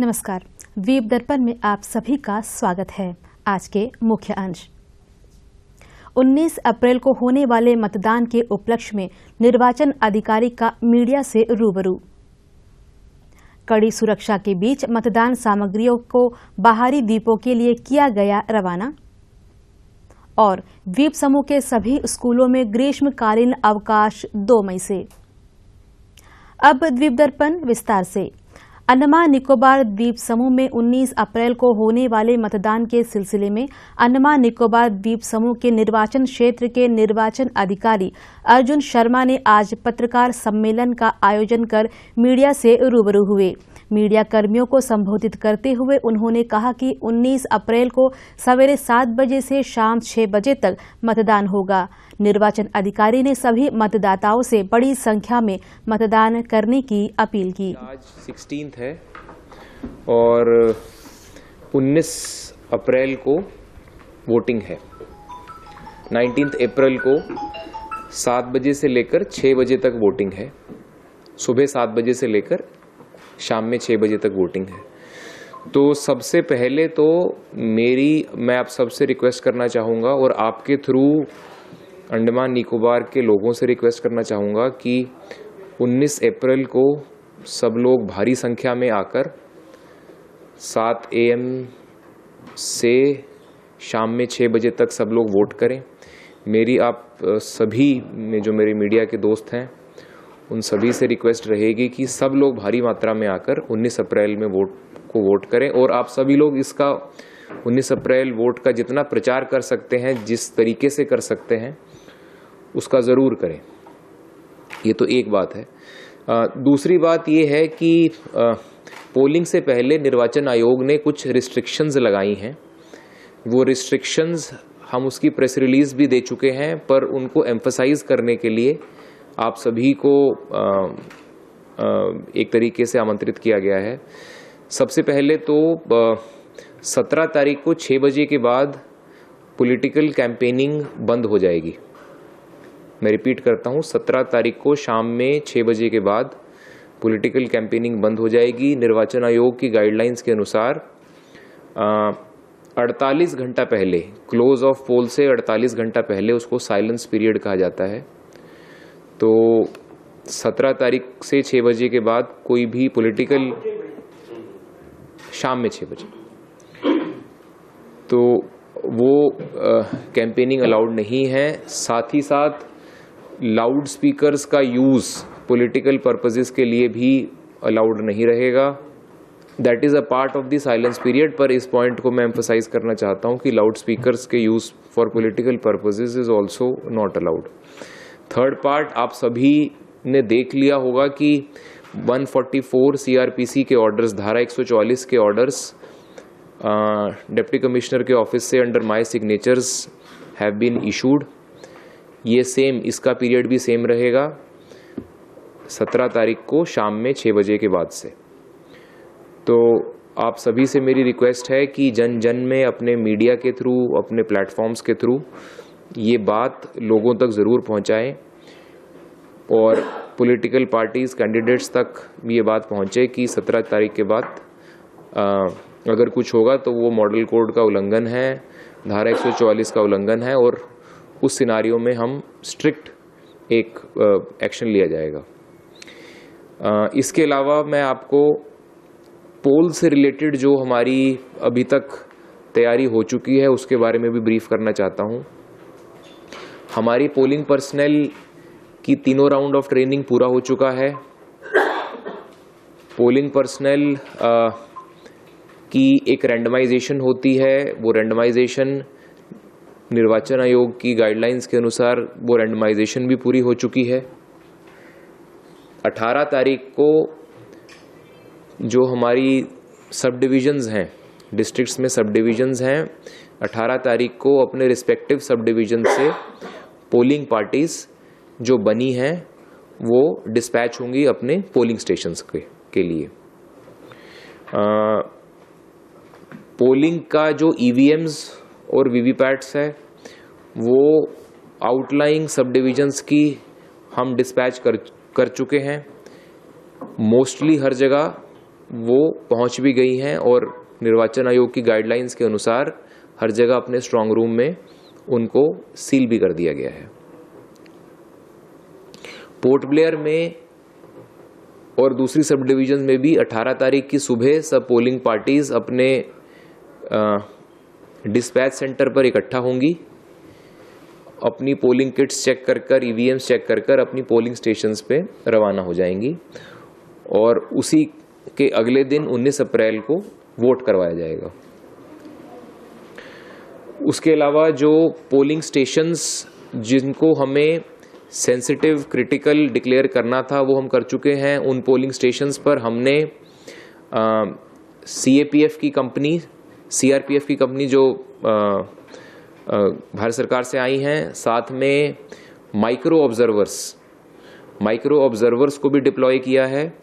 नमस्कार। वीप दर्पण में आप सभी का स्वागत है। आज के मुख्य अंश। 19 अप्रैल को होने वाले मतदान के उपलक्ष्य में निर्वाचन अधिकारी का मीडिया से रूबरू। कड़ी सुरक्षा के बीच मतदान सामग्रियों को बाहरी द्वीपों के लिए किया गया रवाना। और द्वीप समूह के सभी स्कूलों में ग्रीष्मकालीन अवकाश 2 मई से। अब द्वीप दर्पण विस्तार से। अंडमान निकोबार द्वीप समूह में 19 अप्रैल को होने वाले मतदान के सिलसिले में अंडमान निकोबार द्वीप समूह के निर्वाचन क्षेत्र के निर्वाचन अधिकारी अर्जुन शर्मा ने आज पत्रकार सम्मेलन का आयोजन कर मीडिया से रूबरू हुए। मीडिया कर्मियों को संबोधित करते हुए उन्होंने कहा कि 19 अप्रैल को सवेरे 7 बजे से शाम 6 बजे तक मतदान होगा। निर्वाचन अधिकारी ने सभी मतदाताओं से बड़ी संख्या में मतदान करने की अपील की। आज 16 है और 19 अप्रैल को वोटिंग है। 19 अप्रैल को 7 बजे से लेकर 6 बजे तक वोटिंग है। सुबह 7 बजे से लेकर शाम में 6 बजे तक वोटिंग है। तो सबसे पहले तो मैं आप सबसे रिक्वेस्ट करना चाहूँगा और आपके थ्रू अंडमान निकोबार के लोगों से रिक्वेस्ट करना चाहूँगा कि 19 अप्रैल को सब लोग भारी संख्या में आकर 7 AM से शाम में 6 बजे तक सब लोग वोट करें। मेरी आप सभी में जो मेरे मीडिया के दोस्त हैं उन सभी से रिक्वेस्ट रहेगी कि सब लोग भारी मात्रा में आकर 19 अप्रैल में वोट करें। और आप सभी लोग इसका 19 अप्रैल वोट का जितना प्रचार कर सकते हैं, जिस तरीके से कर सकते हैं, उसका ज़रूर करें। ये तो एक बात है। दूसरी बात ये है कि पोलिंग से पहले निर्वाचन आयोग ने कुछ रिस्ट्रिक्शंस लगाई हैं। वो रिस्ट्रिक्शंस हम उसकी प्रेस रिलीज भी दे चुके हैं, पर उनको एम्फसाइज करने के लिए आप सभी को एक तरीके से आमंत्रित किया गया है। सबसे पहले तो 17 तारीख को 6 बजे के बाद पॉलिटिकल कैंपेनिंग बंद हो जाएगी। मैं रिपीट करता हूँ, 17 तारीख को शाम में 6 बजे के बाद पॉलिटिकल कैंपेनिंग बंद हो जाएगी। निर्वाचन आयोग की गाइडलाइंस के अनुसार 48 घंटा पहले, क्लोज ऑफ पोल से 48 घंटा पहले उसको साइलेंस पीरियड कहा जाता है। तो 17 तारीख से 6 बजे के बाद कोई भी पॉलिटिकल, शाम में 6 बजे, तो वो कैंपेनिंग अलाउड नहीं है। साथ ही साथ लाउड स्पीकर्स का यूज़ पॉलिटिकल पर्पसेस के लिए भी अलाउड नहीं रहेगा। That is a part of the silence period. पर इस पॉइंट को मैं एम्फसाइज करना चाहता हूँ कि लाउड स्पीकर्स के use for political purposes is also not allowed. Third part, आप सभी ने देख लिया होगा कि 144 CRPC के ऑर्डर्स, धारा 144 के ऑर्डर्स डिप्टी कमिश्नर के ऑफिस से under my signatures have been issued. ये सेम, इसका पीरियड भी सेम रहेगा 17 तारीख को शाम में 6 बजे के बाद से। तो आप सभी से मेरी रिक्वेस्ट है कि जन जन में अपने मीडिया के थ्रू, अपने प्लेटफॉर्म्स के थ्रू ये बात लोगों तक ज़रूर पहुंचाएं और पॉलिटिकल पार्टीज़, कैंडिडेट्स तक ये बात पहुंचे कि 17 तारीख के बाद अगर कुछ होगा तो वो मॉडल कोड का उल्लंघन है, धारा 144 का उल्लंघन है और उस सिनारियो में हम स्ट्रिक्ट एक एक्शन लिया जाएगा। इसके अलावा मैं आपको पोल से रिलेटेड जो हमारी अभी तक तैयारी हो चुकी है उसके बारे में भी ब्रीफ करना चाहता हूँ। हमारी पोलिंग पर्सनल की 3 राउंड ऑफ ट्रेनिंग पूरा हो चुका है। पोलिंग पर्सनल की एक रैंडमाइजेशन होती है। वो रैंडमाइजेशन निर्वाचन आयोग की गाइडलाइंस के अनुसार वो रैंडमाइजेशन भी पूरी हो चुकी है। 18 तारीख को जो हमारी सब डिविजन्स हैं, डिस्ट्रिक्ट्स में सब डिविजन्स हैं, 18 तारीख को अपने रिस्पेक्टिव सब डिवीजन से पोलिंग पार्टीज जो बनी हैं वो डिस्पैच होंगी अपने पोलिंग स्टेशंस के लिए। पोलिंग का जो EVMs और VVPATs है वो आउटलाइंग सब डिविजन्स की हम डिस्पैच कर चुके हैं। मोस्टली हर जगह वो पहुंच भी गई हैं और निर्वाचन आयोग की गाइडलाइंस के अनुसार हर जगह अपने स्ट्रांग रूम में उनको सील भी कर दिया गया है। पोर्ट ब्लेयर में और दूसरी सब डिवीजन में भी 18 तारीख की सुबह सब पोलिंग पार्टीज अपने डिस्पैच सेंटर पर इकट्ठा होंगी, अपनी पोलिंग किट्स चेक कर ईवीएम्स चेक कर अपनी पोलिंग स्टेशंस पे रवाना हो जाएंगी और उसी के अगले दिन 19 अप्रैल को वोट करवाया जाएगा। उसके अलावा जो पोलिंग स्टेशंस जिनको हमें सेंसिटिव क्रिटिकल डिक्लेयर करना था वो हम कर चुके हैं। उन पोलिंग स्टेशंस पर हमने सीएपीएफ की कंपनी, सीआरपीएफ की कंपनी जो भारत सरकार से आई हैं, साथ में माइक्रो ऑब्जर्वर्स को भी डिप्लॉय किया है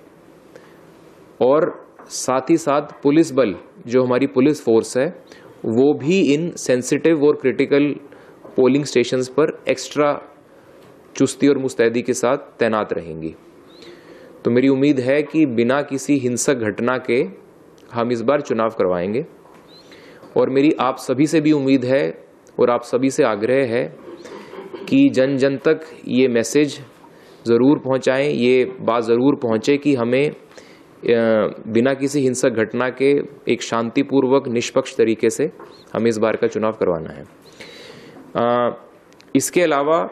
और साथ ही साथ पुलिस बल जो हमारी पुलिस फोर्स है वो भी इन सेंसिटिव और क्रिटिकल पोलिंग स्टेशंस पर एक्स्ट्रा चुस्ती और मुस्तैदी के साथ तैनात रहेंगी। तो मेरी उम्मीद है कि बिना किसी हिंसक घटना के हम इस बार चुनाव करवाएंगे और मेरी आप सभी से भी उम्मीद है और आप सभी से आग्रह है कि जन जन तक ये मैसेज ज़रूर पहुंचाएं, ये बात ज़रूर पहुंचे कि हमें बिना किसी हिंसक घटना के एक शांतिपूर्वक निष्पक्ष तरीके से हमें इस बार का चुनाव करवाना है। इसके अलावा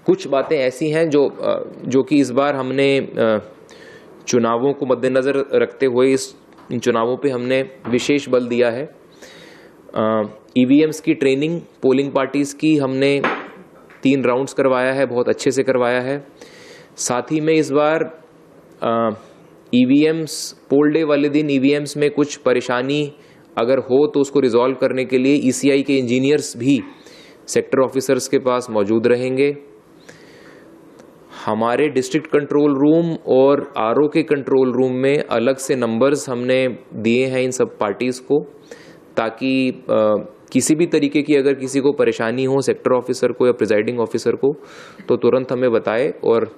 कुछ बातें ऐसी हैं जो कि इस बार हमने चुनावों को मद्देनज़र रखते हुए इन चुनावों पे हमने विशेष बल दिया है। ईवीएम्स की ट्रेनिंग पोलिंग पार्टीज़ की हमने 3 राउंड्स करवाया है, बहुत अच्छे से करवाया है। साथ ही में इस बार ईवीएम्स पोल डे वाले दिन ईवीएम्स में कुछ परेशानी अगर हो तो उसको रिजॉल्व करने के लिए ईसीआई के इंजीनियर्स भी सेक्टर ऑफिसर्स के पास मौजूद रहेंगे। हमारे डिस्ट्रिक्ट कंट्रोल रूम और आरओ के कंट्रोल रूम में अलग से नंबर्स हमने दिए हैं इन सब पार्टीज़ को, ताकि किसी भी तरीके की अगर किसी को परेशानी हो सेक्टर ऑफिसर को या प्रिजाइडिंग ऑफिसर को तो तुरंत हमें बताए और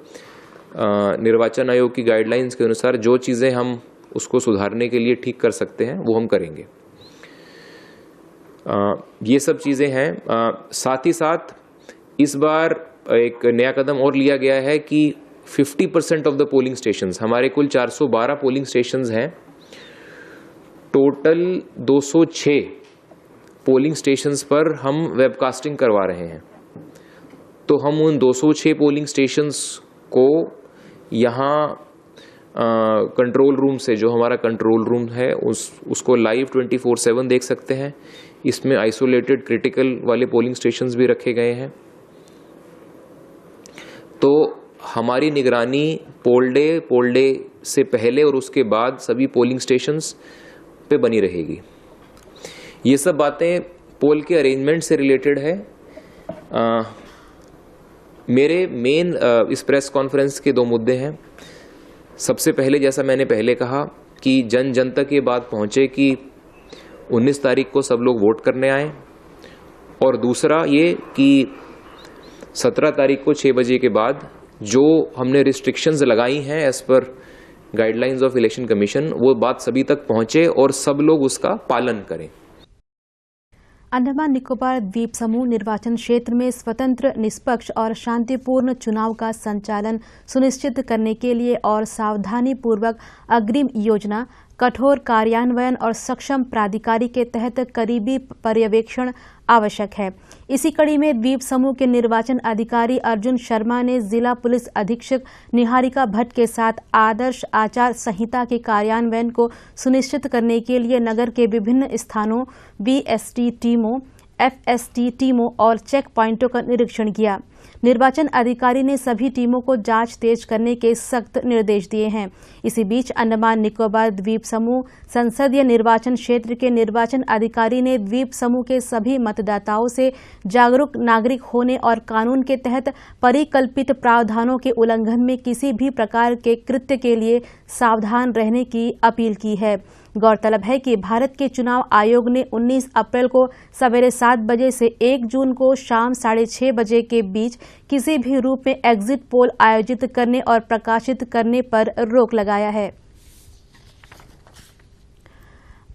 निर्वाचन आयोग की गाइडलाइंस के अनुसार जो चीज़ें हम उसको सुधारने के लिए ठीक कर सकते हैं वो हम करेंगे। ये सब चीज़ें हैं। साथ ही साथ इस बार एक नया कदम और लिया गया है कि 50% ऑफ द पोलिंग स्टेशंस, हमारे कुल 412 पोलिंग स्टेशंस हैं, टोटल 206 पोलिंग स्टेशंस पर हम वेबकास्टिंग करवा रहे हैं। तो हम उन 206 पोलिंग स्टेशंस को यहाँ कंट्रोल रूम से, जो हमारा कंट्रोल रूम है उसको लाइव 24/7 देख सकते हैं। इसमें आइसोलेटेड क्रिटिकल वाले पोलिंग स्टेशंस भी रखे गए हैं। तो हमारी निगरानी पोल डे से पहले और उसके बाद सभी पोलिंग स्टेशंस पे बनी रहेगी। ये सब बातें पोल के अरेंजमेंट से रिलेटेड है। मेरे मेन इस प्रेस कॉन्फ्रेंस के 2 मुद्दे हैं। सबसे पहले, जैसा मैंने पहले कहा, कि जन जन तक ये बात पहुंचे कि 19 तारीख को सब लोग वोट करने आए, और दूसरा ये कि 17 तारीख को 6 बजे के बाद जो हमने रिस्ट्रिक्शंस लगाई हैं as per guidelines of election commission, वो बात सभी तक पहुंचे और सब लोग उसका पालन करें। अंडमान निकोबार द्वीप समूह निर्वाचन क्षेत्र में स्वतंत्र, निष्पक्ष और शांतिपूर्ण चुनाव का संचालन सुनिश्चित करने के लिए और सावधानीपूर्वक अग्रिम योजना, कठोर कार्यान्वयन और सक्षम प्राधिकारी के तहत करीबी पर्यवेक्षण आवश्यक है। इसी कड़ी में द्वीप समूह के निर्वाचन अधिकारी अर्जुन शर्मा ने जिला पुलिस अधीक्षक निहारिका भट्ट के साथ आदर्श आचार संहिता के कार्यान्वयन को सुनिश्चित करने के लिए नगर के विभिन्न स्थानों बीएसटी टीमों, एफएसटी टीमों और चेक पॉइंटों का निरीक्षण किया। निर्वाचन अधिकारी ने सभी टीमों को जांच तेज करने के सख्त निर्देश दिए हैं। इसी बीच अंडमान निकोबार द्वीप समूह संसदीय निर्वाचन क्षेत्र के निर्वाचन अधिकारी ने द्वीप समूह के सभी मतदाताओं से जागरूक नागरिक होने और कानून के तहत परिकल्पित प्रावधानों के उल्लंघन में किसी भी प्रकार के कृत्य के लिए सावधान रहने की अपील की है। गौरतलब है कि भारत के चुनाव आयोग ने 19 अप्रैल को सवेरे 7 बजे से 1 जून को शाम 6:30 बजे के बीच किसी भी रूप में एग्जिट पोल आयोजित करने और प्रकाशित करने पर रोक लगाया है।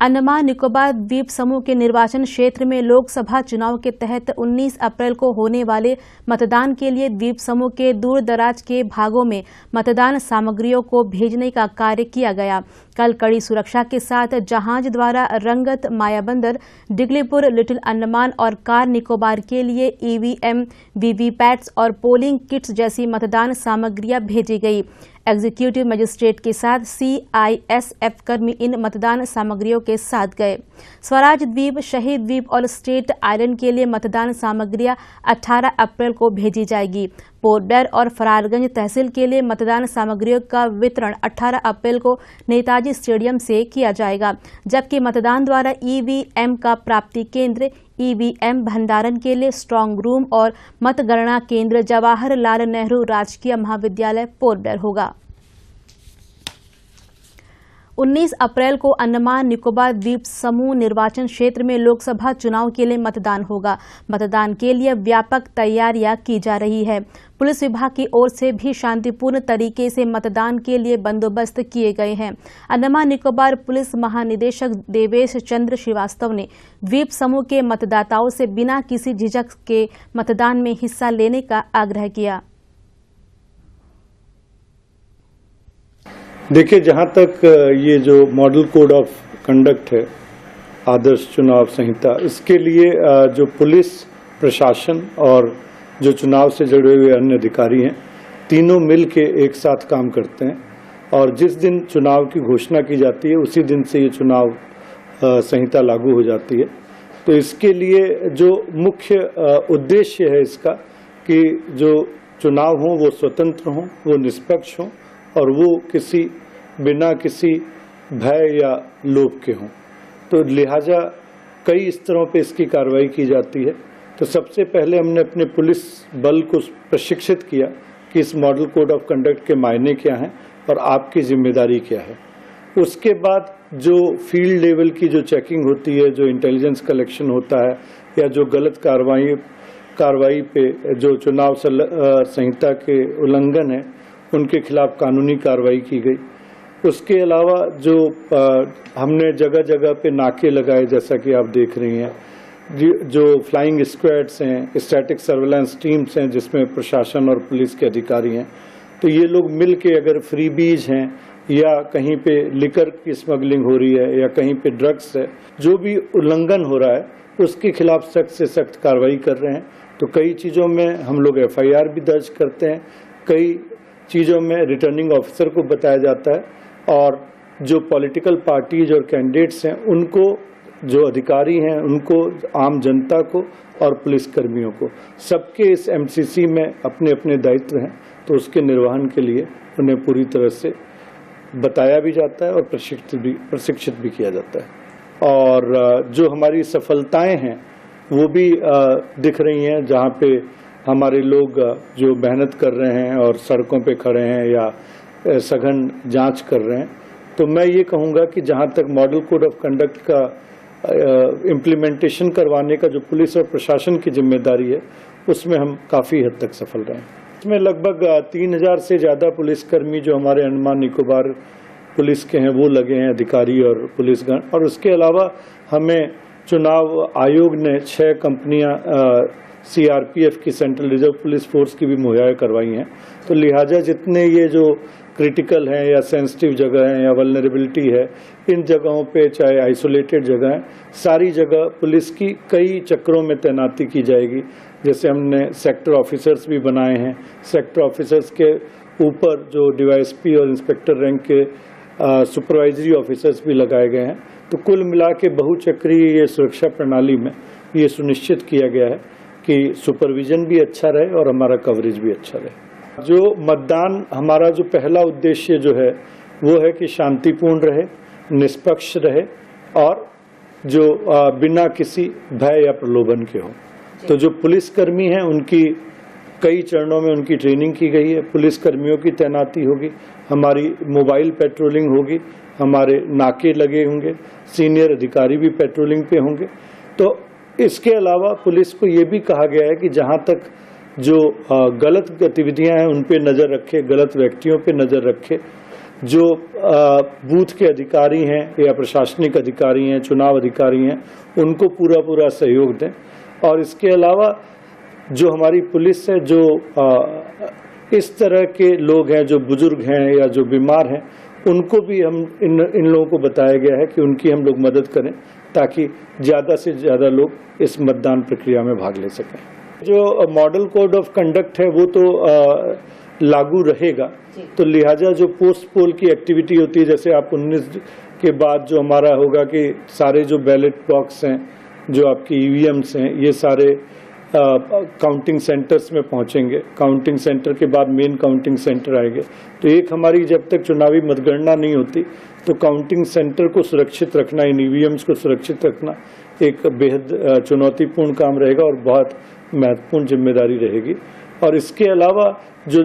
अंडमान निकोबार द्वीप समूह के निर्वाचन क्षेत्र में लोकसभा चुनाव के तहत 19 अप्रैल को होने वाले मतदान के लिए द्वीप समूह के दूर दराज के भागों में मतदान सामग्रियों को भेजने का कार्य किया गया। कल कड़ी सुरक्षा के साथ जहाज द्वारा रंगत, मायाबंदर, डिगलीपुर, लिटिल अंडमान और कार निकोबार के लिए ईवीएम, वीवीपैट्स और पोलिंग किट्स जैसी मतदान सामग्रियां भेजी गई। एग्जीक्यूटिव मजिस्ट्रेट के साथ सीआईएसएफ कर्मी इन मतदान सामग्रियों के साथ गए। स्वराज द्वीप, शहीद द्वीप और स्टेट आइलैंड के लिए मतदान सामग्रियां 18 अप्रैल को भेजी जाएगी। पोर्ट ब्लेयर और फरारगंज तहसील के लिए मतदान सामग्रियों का वितरण 18 अप्रैल को नेताजी स्टेडियम से किया जाएगा, जबकि मतदान द्वारा ईवीएम का प्राप्ति केंद्र, ईवीएम भंडारण के लिए स्ट्रांग रूम और मतगणना केंद्र जवाहरलाल नेहरू राजकीय महाविद्यालय पोर्ट ब्लेयर होगा। 19 अप्रैल को अंडमान निकोबार द्वीप समूह निर्वाचन क्षेत्र में लोकसभा चुनाव के लिए मतदान होगा। मतदान के लिए व्यापक तैयारियां की जा रही है। पुलिस विभाग की ओर से भी शांतिपूर्ण तरीके से मतदान के लिए बंदोबस्त किए गए हैं। अंडमान निकोबार पुलिस महानिदेशक देवेश चंद्र श्रीवास्तव ने द्वीप समूह के मतदाताओं से बिना किसी झिझक के मतदान में हिस्सा लेने का आग्रह किया। देखिए, जहाँ तक ये जो मॉडल कोड ऑफ कंडक्ट है, आदर्श चुनाव संहिता, इसके लिए जो पुलिस प्रशासन और जो चुनाव से जुड़े हुए अन्य अधिकारी हैं, तीनों मिल के एक साथ काम करते हैं और जिस दिन चुनाव की घोषणा की जाती है उसी दिन से ये चुनाव संहिता लागू हो जाती है। तो इसके लिए जो मुख्य उद्देश्य है इसका कि जो चुनाव हों वो स्वतंत्र हों, वो निष्पक्ष हों और वो बिना किसी भय या लोभ के हों। तो लिहाजा कई स्तरों पे इसकी कार्रवाई की जाती है। तो सबसे पहले हमने अपने पुलिस बल को प्रशिक्षित किया कि इस मॉडल कोड ऑफ कंडक्ट के मायने क्या हैं और आपकी जिम्मेदारी क्या है। उसके बाद जो फील्ड लेवल की जो चेकिंग होती है, जो इंटेलिजेंस कलेक्शन होता है या जो गलत कार्रवाई पे जो चुनाव संहिता के उल्लंघन है उनके खिलाफ कानूनी कार्रवाई की गई। उसके अलावा जो हमने जगह जगह पे नाके लगाए, जैसा कि आप देख रही हैं, जो फ्लाइंग स्क्वाड्स हैं, स्टैटिक सर्वेलेंस टीम्स हैं जिसमें प्रशासन और पुलिस के अधिकारी हैं। तो ये लोग मिल के अगर फ्रीबीज हैं या कहीं पे लिकर की स्मगलिंग हो रही है या कहीं पे ड्रग्स है, जो भी उल्लंघन हो रहा है उसके खिलाफ सख्त से सख्त कार्रवाई कर रहे हैं। तो कई चीज़ों में हम लोग FIR भी दर्ज करते हैं, कई चीज़ों में रिटर्निंग ऑफिसर को बताया जाता है और जो पॉलिटिकल पार्टीज और कैंडिडेट्स हैं उनको, जो अधिकारी हैं उनको, आम जनता को और पुलिसकर्मियों को, सबके इस MCC में अपने अपने दायित्व हैं। तो उसके निर्वहन के लिए उन्हें पूरी तरह से बताया भी जाता है और प्रशिक्षित भी किया जाता है। और जो हमारी सफलताएं हैं वो भी दिख रही हैं, जहाँ पे हमारे लोग जो मेहनत कर रहे हैं और सड़कों पे खड़े हैं या सघन जांच कर रहे हैं। तो मैं ये कहूँगा कि जहाँ तक मॉडल कोड ऑफ कंडक्ट का इम्प्लीमेंटेशन करवाने का जो पुलिस और प्रशासन की जिम्मेदारी है उसमें हम काफ़ी हद तक सफल रहे हैं। इसमें लगभग 3000 से ज़्यादा पुलिसकर्मी जो हमारे अंडमान निकोबार पुलिस के हैं वो लगे हैं, अधिकारी और पुलिसगण। और उसके अलावा हमें चुनाव आयोग ने 6 कंपनियां CRPF की, सेंट्रल रिजर्व पुलिस फोर्स की भी मुहैया करवाई हैं। तो लिहाजा जितने ये जो क्रिटिकल हैं या सेंसिटिव जगह हैं या वल्नरेबिलिटी है, इन जगहों पे, चाहे आइसोलेटेड जगह हैं, सारी जगह पुलिस की कई चक्रों में तैनाती की जाएगी। जैसे हमने सेक्टर ऑफिसर्स भी बनाए हैं, सेक्टर ऑफिसर्स के ऊपर जो DYSP और इंस्पेक्टर रैंक के सुपरवाइजरी ऑफिसर्स भी लगाए गए हैं। तो कुल मिला के बहुचक्रीय ये सुरक्षा प्रणाली में ये सुनिश्चित किया गया है कि सुपरविजन भी अच्छा रहे और हमारा कवरेज भी अच्छा रहे। जो मतदान, हमारा जो पहला उद्देश्य जो है वो है कि शांतिपूर्ण रहे, निष्पक्ष रहे और जो बिना किसी भय या प्रलोभन के हो। तो जो पुलिसकर्मी हैं उनकी कई चरणों में उनकी ट्रेनिंग की गई है। पुलिसकर्मियों की तैनाती होगी, हमारी मोबाइल पेट्रोलिंग होगी, हमारे नाके लगे होंगे, सीनियर अधिकारी भी पेट्रोलिंग पे होंगे। तो इसके अलावा पुलिस को ये भी कहा गया है कि जहाँ तक जो गलत गतिविधियां हैं उन पे नज़र रखे, गलत व्यक्तियों पे नज़र रखे। जो बूथ के अधिकारी हैं या प्रशासनिक अधिकारी हैं, चुनाव अधिकारी हैं, उनको पूरा सहयोग दें। और इसके अलावा जो हमारी पुलिस है, जो इस तरह के लोग हैं, जो बुजुर्ग हैं या जो बीमार हैं, उनको भी हम इन लोगों को बताया गया है कि उनकी हम लोग मदद करें ताकि ज़्यादा से ज़्यादा लोग इस मतदान प्रक्रिया में भाग ले सकें। जो मॉडल कोड ऑफ कंडक्ट है वो तो लागू रहेगा, तो लिहाजा जो पोस्ट पोल की एक्टिविटी होती है, जैसे आप 19 के बाद जो हमारा होगा कि सारे जो बैलेट बॉक्स हैं, जो आपकी ईवीएम्स हैं, ये सारे काउंटिंग सेंटर्स में पहुंचेंगे। काउंटिंग सेंटर के बाद मेन काउंटिंग सेंटर आएंगे। तो एक हमारी जब तक चुनावी मतगणना नहीं होती तो काउंटिंग सेंटर को सुरक्षित रखना, इन ईवीएम्स को सुरक्षित रखना एक बेहद चुनौतीपूर्ण काम रहेगा और बहुत महत्वपूर्ण जिम्मेदारी रहेगी। और इसके अलावा जो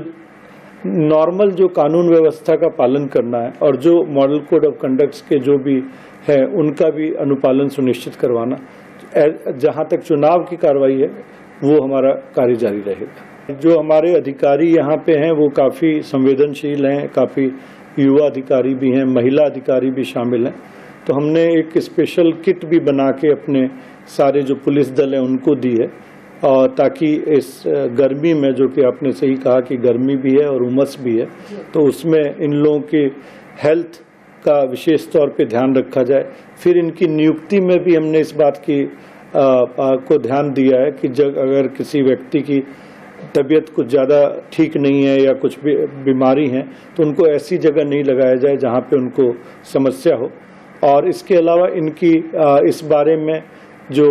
नॉर्मल जो कानून व्यवस्था का पालन करना है और जो मॉडल कोड ऑफ कंडक्ट्स के जो भी है उनका भी अनुपालन सुनिश्चित करवाना, जहां तक चुनाव की कार्रवाई है वो हमारा कार्य जारी रहेगा। जो हमारे अधिकारी यहाँ पे हैं वो काफ़ी संवेदनशील हैं, काफ़ी युवा अधिकारी भी हैं, महिला अधिकारी भी शामिल हैं। तो हमने एक स्पेशल किट भी बना के अपने सारे जो पुलिस दल हैं उनको दी है, और ताकि इस गर्मी में, जो कि आपने सही कहा कि गर्मी भी है और उमस भी है, तो उसमें इन लोगों की हेल्थ का विशेष तौर पे ध्यान रखा जाए। फिर इनकी नियुक्ति में भी हमने इस बात की को ध्यान दिया है कि जब अगर किसी व्यक्ति की तबीयत कुछ ज़्यादा ठीक नहीं है या कुछ भी बीमारी है तो उनको ऐसी जगह नहीं लगाया जाए जहाँ पे उनको समस्या हो। और इसके अलावा इनकी इस बारे में जो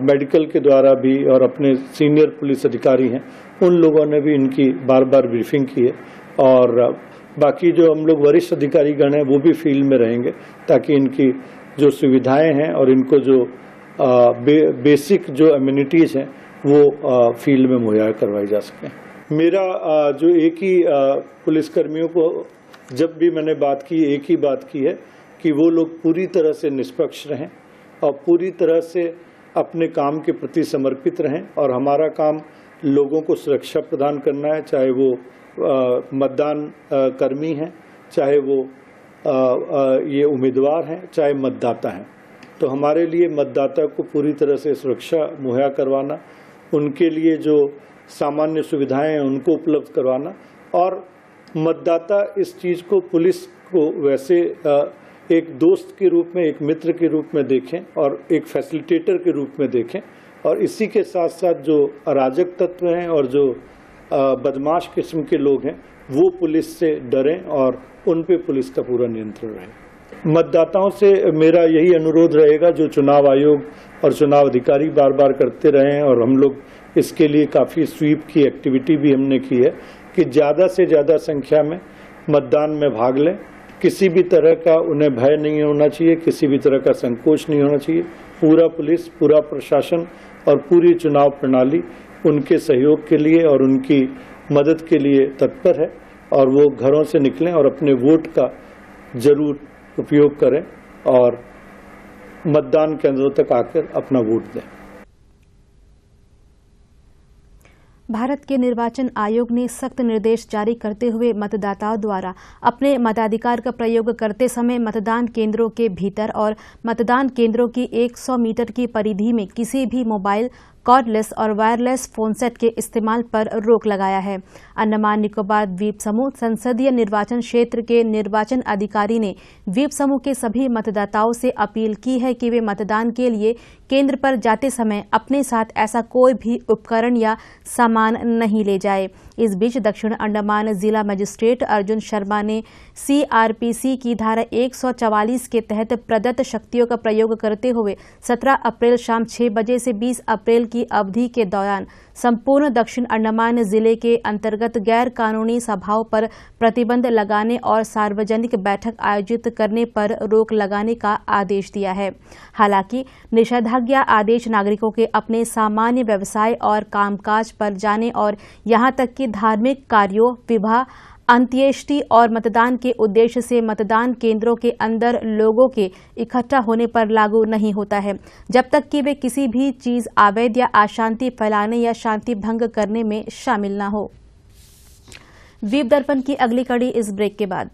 मेडिकल के द्वारा भी और अपने सीनियर पुलिस अधिकारी हैं उन लोगों ने भी इनकी बार बार ब्रीफिंग की है। और बाकी जो हम लोग वरिष्ठ अधिकारी गण हैं वो भी फील्ड में रहेंगे ताकि इनकी जो सुविधाएं हैं और इनको जो बेसिक जो एम्यूनिटीज़ हैं वो फील्ड में मुहैया करवाई जा सकें। मेरा जो एक ही पुलिसकर्मियों को जब भी मैंने बात की, एक ही बात की है कि वो लोग पूरी तरह से निष्पक्ष रहें और पूरी तरह से अपने काम के प्रति समर्पित रहें। और हमारा काम लोगों को सुरक्षा प्रदान करना है, चाहे वो मतदान कर्मी हैं, चाहे वो ये उम्मीदवार हैं, चाहे मतदाता हैं। तो हमारे लिए मतदाता को पूरी तरह से सुरक्षा मुहैया करवाना, उनके लिए जो सामान्य सुविधाएं हैं उनको उपलब्ध करवाना, और मतदाता इस चीज़ को, पुलिस को वैसे एक दोस्त के रूप में, एक मित्र के रूप में देखें और एक फैसिलिटेटर के रूप में देखें। और इसी के साथ साथ जो अराजक तत्व हैं और जो बदमाश किस्म के लोग हैं वो पुलिस से डरें और उन पे पुलिस का पूरा नियंत्रण रहे। मतदाताओं से मेरा यही अनुरोध रहेगा जो चुनाव आयोग और चुनाव अधिकारी बार बार करते रहे हैं, और हम लोग इसके लिए काफ़ी स्वीप की एक्टिविटी भी हमने की है कि ज़्यादा से ज़्यादा संख्या में मतदान में भाग लें। किसी भी तरह का उन्हें भय नहीं होना चाहिए, किसी भी तरह का संकोच नहीं होना चाहिए। पूरा पुलिस, पूरा प्रशासन और पूरी चुनाव प्रणाली उनके सहयोग के लिए और उनकी मदद के लिए तत्पर है, और वो घरों से निकलें और अपने वोट का जरूर उपयोग करें और मतदान केंद्रों तक आकर अपना वोट दें। भारत के निर्वाचन आयोग ने सख्त निर्देश जारी करते हुए मतदाताओं द्वारा अपने मताधिकार का प्रयोग करते समय मतदान केंद्रों के भीतर और मतदान केंद्रों की 100 मीटर की परिधि में किसी भी मोबाइल, कॉर्डलेस और वायरलेस फोन सेट के इस्तेमाल पर रोक लगाया है। अंडमान निकोबार द्वीप समूह संसदीय निर्वाचन क्षेत्र के निर्वाचन अधिकारी ने द्वीप समूह के सभी मतदाताओं से अपील की है कि वे मतदान के लिए केंद्र पर जाते समय अपने साथ ऐसा कोई भी उपकरण या सामान नहीं ले जाए। इस बीच दक्षिण अंडमान जिला मजिस्ट्रेट अर्जुन शर्मा ने सीआरपीसी की धारा 144 के तहत प्रदत्त शक्तियों का प्रयोग करते हुए 17 अप्रैल शाम 6 बजे से 20 अप्रैल की अवधि के दौरान संपूर्ण दक्षिण अंडमान जिले के अंतर्गत गैर कानूनी सभाओं पर प्रतिबंध लगाने और सार्वजनिक बैठक आयोजित करने पर रोक लगाने का आदेश दिया है। हालांकि निषेधाज्ञा आदेश नागरिकों के अपने सामान्य व्यवसाय और कामकाज पर जाने और यहां तक कि धार्मिक कार्यों, विवाह, अंत्येष्टि और मतदान के उद्देश्य से मतदान केंद्रों के अंदर लोगों के इकट्ठा होने पर लागू नहीं होता है, जब तक कि वे किसी भी चीज अवैध या अशांति फैलाने या शांति भंग करने में शामिल न हो। द्वीप दर्पण की अगली कड़ी इस ब्रेक के बाद।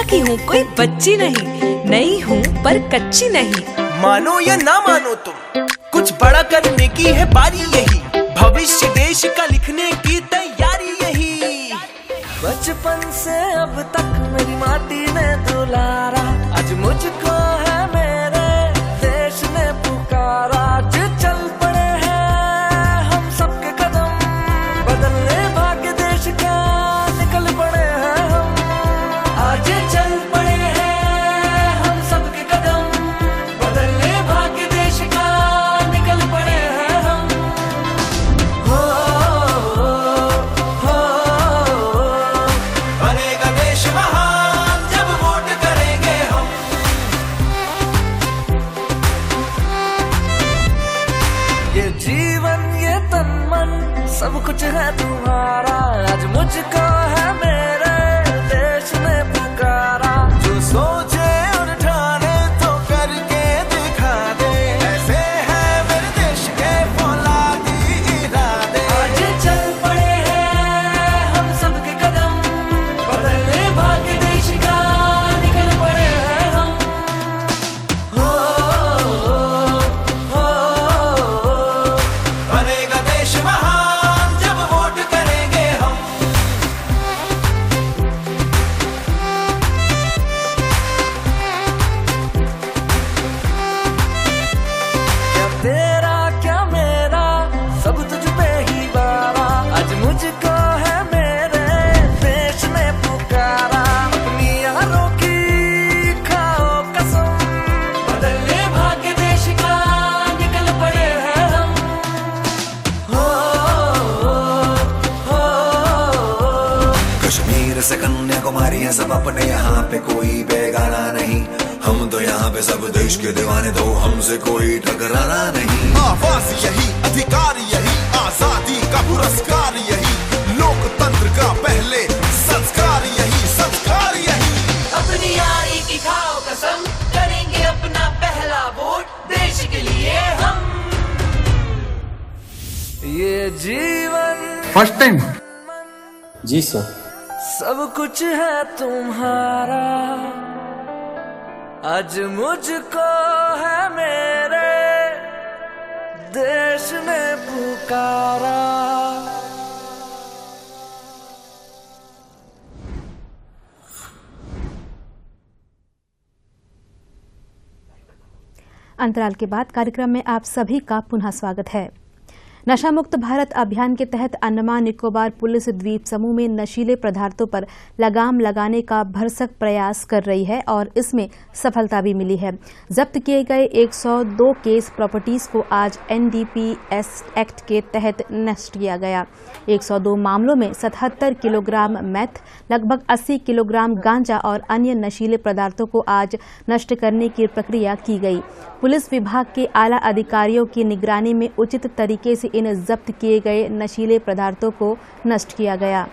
17 की हूँ, कोई बच्ची नहीं, नई हूँ पर कच्ची नहीं। मानो या ना मानो तुम, कुछ बड़ा करने की है बारी यही, भविष्य देश का लिखने की तैयारी यही। बचपन से अब तक मेरी माटी ने दुलारा, आज मुझको है मेरे देश ने पुकारा। आज चल पड़े हैं हम सबके कदम, बदलने भाग्य देश का निकल पड़े हैं हम। आज चल पड़े हैं हम सबके कदम, बदलने भाग्य देश का निकल पड़े हैं हम। हो बनेगा देश महान जब वोट करेंगे हम। ये जीवन ये तन मन सब कुछ है तुम्हारा, आज मुझको है मेरे देश ने पुकारा। जो सोचे और ठाने तो करके दिखा दे, ऐसे है मेरे देश के फौलादी इरादे। आज चल पड़े हैं हम सबके कदम, बदलने भाग्य देश का निकल पड़े हैं हम। हो बनेगा देश महान जब वोट करेंगे हम। क्या तेरा क्या मेरा सब तुझ पे ही बारा, आज मुझको है मेरे देश ने पुकारा। अपनी यारों की खाओ कसम, बदलने भाग्य देश का निकल पड़े हैं हम। हो कश्मीर से कन्याकुमारी है सब अपने, यहाँ पे कोई बेगाना नहीं। हम तो यहाँ पे सब देश के दीवाने, तो हमसे कोई टकराना नहीं। आवाज यही, अधिकार यही, आजादी का पुरस्कार यही, लोकतंत्र का पहले संस्कार यही, संस्कार यही। अपनी यारी की खाओ कसम, करेंगे अपना पहला वोट देश के लिए हम। ये जीवन फर्स्ट टाइम जी सर। सब कुछ है तुम्हारा, आज मुझको है मेरे देश ने पुकारा। अंतराल के बाद कार्यक्रम में आप सभी का पुनः स्वागत है। नशा मुक्त भारत अभियान के तहत अंडमान निकोबार पुलिस द्वीप समूह में नशीले पदार्थों पर लगाम लगाने का भरसक प्रयास कर रही है और इसमें सफलता भी मिली है। जब्त किए गए 102 केस प्रॉपर्टीज को आज NDPS एक्ट के तहत नष्ट किया गया। 102 मामलों में 77 किलोग्राम मैथ, लगभग 80 किलोग्राम गांजा और अन्य नशीले पदार्थों को आज नष्ट करने की प्रक्रिया की गई। पुलिस विभाग के आला अधिकारियों की निगरानी में उचित तरीके से इन जब्त किए गए नशीले पदार्थों को नष्ट किया गया।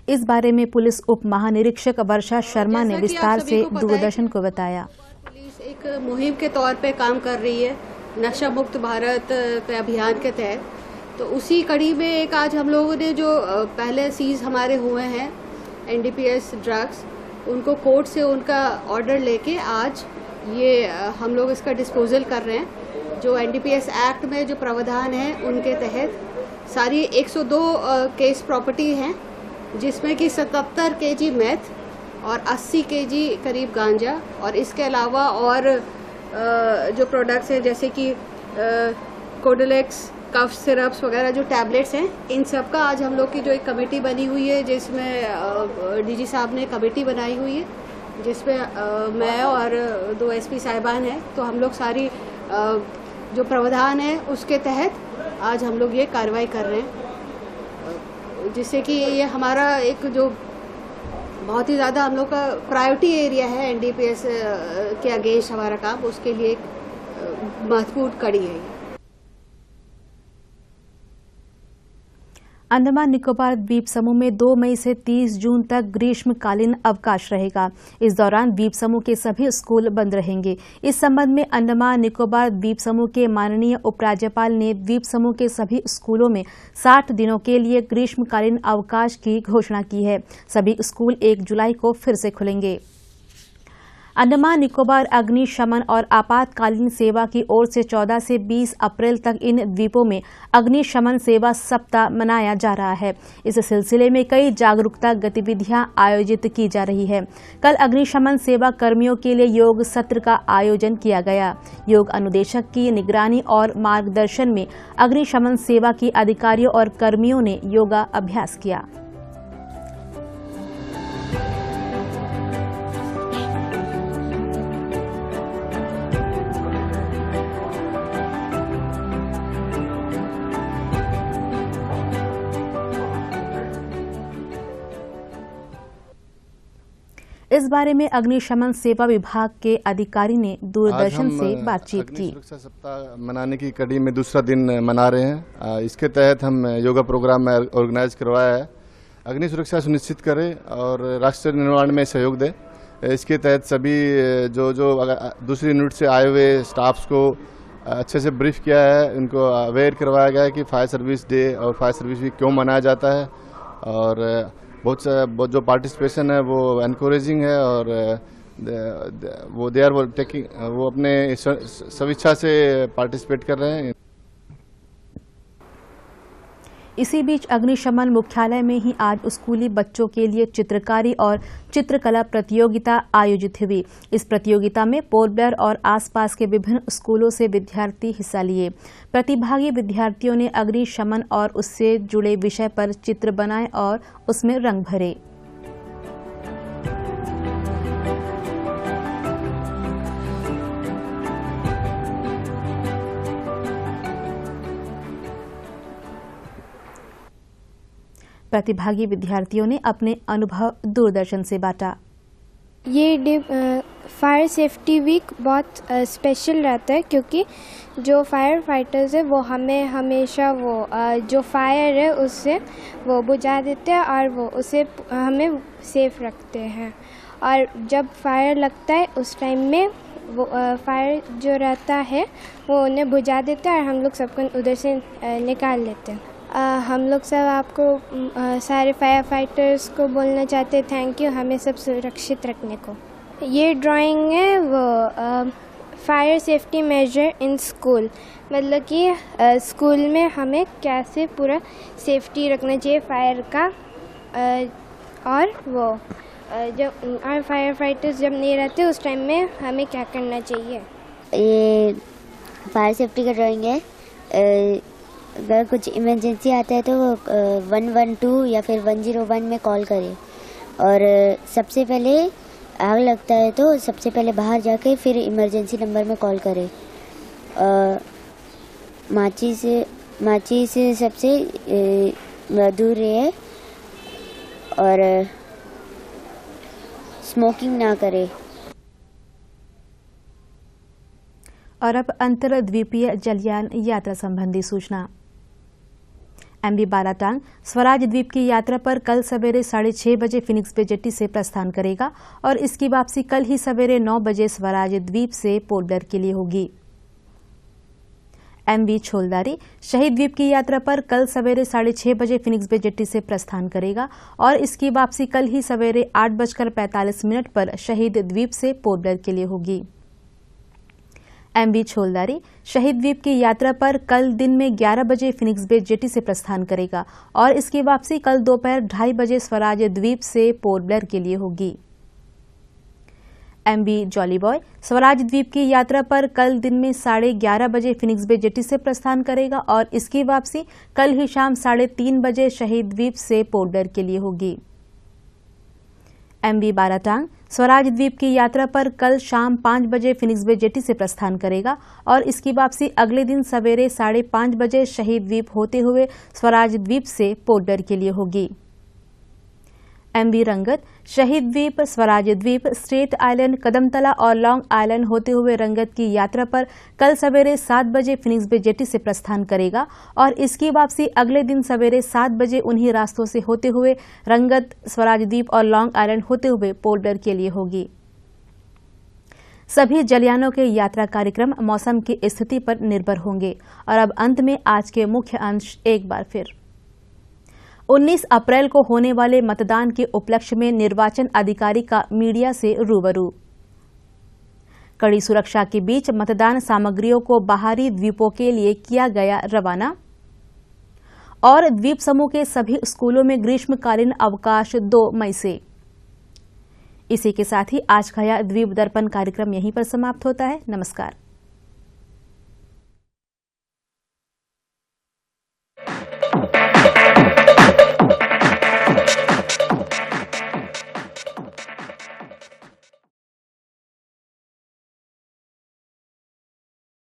इस बारे में पुलिस उप महानिरीक्षक वर्षा शर्मा ने विस्तार से दूरदर्शन को बताया। पुलिस एक मुहिम के तौर पे काम कर रही है नशा मुक्त भारत के अभियान के तहत। तो उसी कड़ी में एक आज हम लोगों ने जो पहले सीज हमारे हुए हैं NDPS ड्रग्स, उनको कोर्ट से उनका ऑर्डर लेके आज ये हम लोग इसका डिस्पोजल कर रहे हैं। जो NDPS एक्ट में जो प्रावधान है उनके तहत सारी 102 केस प्रॉपर्टी हैं, जिसमें कि 77 kg मैथ और 80 kg करीब गांजा, और इसके अलावा और जो प्रोडक्ट्स हैं जैसे कि कोडोलेक्स, कफ सिरप्स वगैरह जो टैबलेट्स हैं, इन सब का आज हम लोग की जो एक कमेटी बनी हुई है, जिसमें DG साहब ने कमेटी बनाई हुई है, जिसमें मैं और 2 SP साहिबान हैं। तो हम लोग सारी जो प्रावधान है उसके तहत आज हम लोग ये कार्रवाई कर रहे हैं, जिससे कि ये हमारा एक जो बहुत ही ज़्यादा हम लोग का प्रायोरिटी एरिया है NDPS के अगेंस्ट हमारा काम, उसके लिए एक महत्वपूर्ण कड़ी है। अंडमान निकोबार द्वीप समूह में 2 मई से 30 जून तक ग्रीष्मकालीन अवकाश रहेगा। इस दौरान द्वीप समूह के सभी स्कूल बंद रहेंगे। इस संबंध में अंडमान निकोबार द्वीप समूह के माननीय उपराज्यपाल ने द्वीप समूह के सभी स्कूलों में 60 दिनों के लिए ग्रीष्मकालीन अवकाश की घोषणा की है। सभी स्कूल 1 जुलाई को फिर से खुलेंगे। अंडमान निकोबार अग्निशमन और आपातकालीन सेवा की ओर से 14 से 20 अप्रैल तक इन द्वीपों में अग्निशमन सेवा सप्ताह मनाया जा रहा है। इस सिलसिले में कई जागरूकता गतिविधियां आयोजित की जा रही है। कल अग्निशमन सेवा कर्मियों के लिए योग सत्र का आयोजन किया गया। योग अनुदेशक की निगरानी और मार्गदर्शन में अग्निशमन सेवा की अधिकारियों और कर्मियों ने योगा अभ्यास किया। इस बारे में अग्निशमन सेवा विभाग के अधिकारी ने दूरदर्शन से बातचीत की। सुरक्षा सप्ताह मनाने की कड़ी में दूसरा दिन मना रहे हैं। इसके तहत हम योगा प्रोग्राम में ऑर्गेनाइज करवाया है। अग्नि सुरक्षा सुनिश्चित करें और राष्ट्र निर्माण में सहयोग दें। इसके तहत सभी जो दूसरी यूनिट से आए हुए स्टाफ्स को अच्छे से ब्रीफ किया है, उनको अवेयर करवाया गया है कि फायर सर्विस डे और फायर सर्विस वीक क्यों मनाया जाता है। और बहुत जो पार्टिसिपेशन है वो एनकरेजिंग है और वो अपने स्वेच्छा से पार्टिसिपेट कर रहे हैं। इसी बीच अग्निशमन मुख्यालय में ही आज स्कूली बच्चों के लिए चित्रकारी और चित्रकला प्रतियोगिता आयोजित हुई। इस प्रतियोगिता में पोर्ट ब्लेयर और आसपास के विभिन्न स्कूलों से विद्यार्थी हिस्सा लिए। प्रतिभागी विद्यार्थियों ने अग्निशमन और उससे जुड़े विषय पर चित्र बनाए और उसमें रंग भरे। प्रतिभागी विद्यार्थियों ने अपने अनुभव दूरदर्शन से बांटा। ये डे फायर सेफ्टी वीक बहुत स्पेशल रहता है क्योंकि जो फायर फाइटर्स है वो हमें हमेशा वो जो फायर है उससे वो बुझा देते हैं और वो उसे हमें सेफ रखते हैं। और जब फायर लगता है उस टाइम में वो फायर जो रहता है वो उन्हें बुझा देता है और हम लोग सबको उधर से निकाल लेते हैं। हम लोग सब आपको सारे फायर फाइटर्स को बोलना चाहते हैं थैंक यू हमें सब सुरक्षित रखने को। ये ड्राइंग है वो fire safety measure in school, मतलब कि स्कूल में हमें कैसे पूरा सेफ्टी रखना चाहिए फायर का। और वो जब फायर फाइटर्स जब नहीं रहते उस टाइम में हमें क्या करना चाहिए। ये फायर सेफ्टी का ड्राइंग है। अगर कुछ इमरजेंसी आता है तो वो 112 या फिर 101 में कॉल करें। और सबसे पहले आग लगता है तो सबसे पहले बाहर जाके फिर इमरजेंसी नंबर में कॉल करें। माचिस से सबसे दूर रहे और स्मोकिंग ना करें। और अब अंतरद्वीपीय जलयान यात्रा संबंधी सूचना। MV बाराटांग स्वराज द्वीप की यात्रा पर कल सवेरे 6:30 बजे फिनिक्स बे जेट्टी से प्रस्थान करेगा और इसकी वापसी कल ही सवेरे 9 बजे स्वराज द्वीप से पोर्ट ब्लेयर के लिए होगी। MV छोलदारी शहीद द्वीप की यात्रा पर कल सवेरे 6:30 बजे फिनिक्स बे जेट्टी से प्रस्थान करेगा और इसकी वापसी कल ही सवेरे 8:45 पर शहीद द्वीप से पोर्ट ब्लेयर के लिए होगी। MV छोलदारी शहीद द्वीप की यात्रा पर कल दिन में 11 बजे फिनिक्स बे जेट्टी से प्रस्थान करेगा और इसकी वापसी कल दोपहर 2:30 बजे स्वराज द्वीप से पोर्ट ब्लेयर के लिए होगी। MV जॉली बॉय स्वराज द्वीप की यात्रा पर कल दिन में 11:30 बजे फिनिक्स बे जेट्टी से प्रस्थान करेगा और इसकी वापसी कल ही शाम 3:30 बजे शहीद द्वीप से पोर्ट ब्लेयर के लिए होगी। MV बाराटांग स्वराज द्वीप की यात्रा पर कल शाम 5 बजे फिनिक्स बे जेट्टी से प्रस्थान करेगा और इसकी वापसी अगले दिन सवेरे 5:30 बजे शहीद द्वीप होते हुए स्वराज द्वीप से पोर्ट ब्लेयर के लिए होगी। MV रंगत, शहीद द्वीप, स्वराज द्वीप, स्टेट आइलैंड, कदमतला और लॉन्ग आइलैंड होते हुए रंगत की यात्रा पर कल सवेरे 7 बजे फिनिक्स बे जेटी से प्रस्थान करेगा और इसकी वापसी अगले दिन सवेरे 7 बजे उन्हीं रास्तों से होते हुए रंगत, स्वराज द्वीप और लॉन्ग आइलैंड होते हुए पोर्ट ब्लेयर के लिए होगी। सभी जलयानों के यात्रा कार्यक्रम मौसम की स्थिति पर निर्भर होंगे। और अब अंत में आज के मुख्य अंश एक बार फिर। 19 अप्रैल को होने वाले मतदान के उपलक्ष्य में निर्वाचन अधिकारी का मीडिया से रूबरू। कड़ी सुरक्षा के बीच मतदान सामग्रियों को बाहरी द्वीपों के लिए किया गया रवाना। और द्वीप समूह के सभी स्कूलों में ग्रीष्मकालीन अवकाश 2 मई से। इसी के साथ ही आज का यह द्वीप दर्पण कार्यक्रम यहीं पर समाप्त होता है। नमस्कार।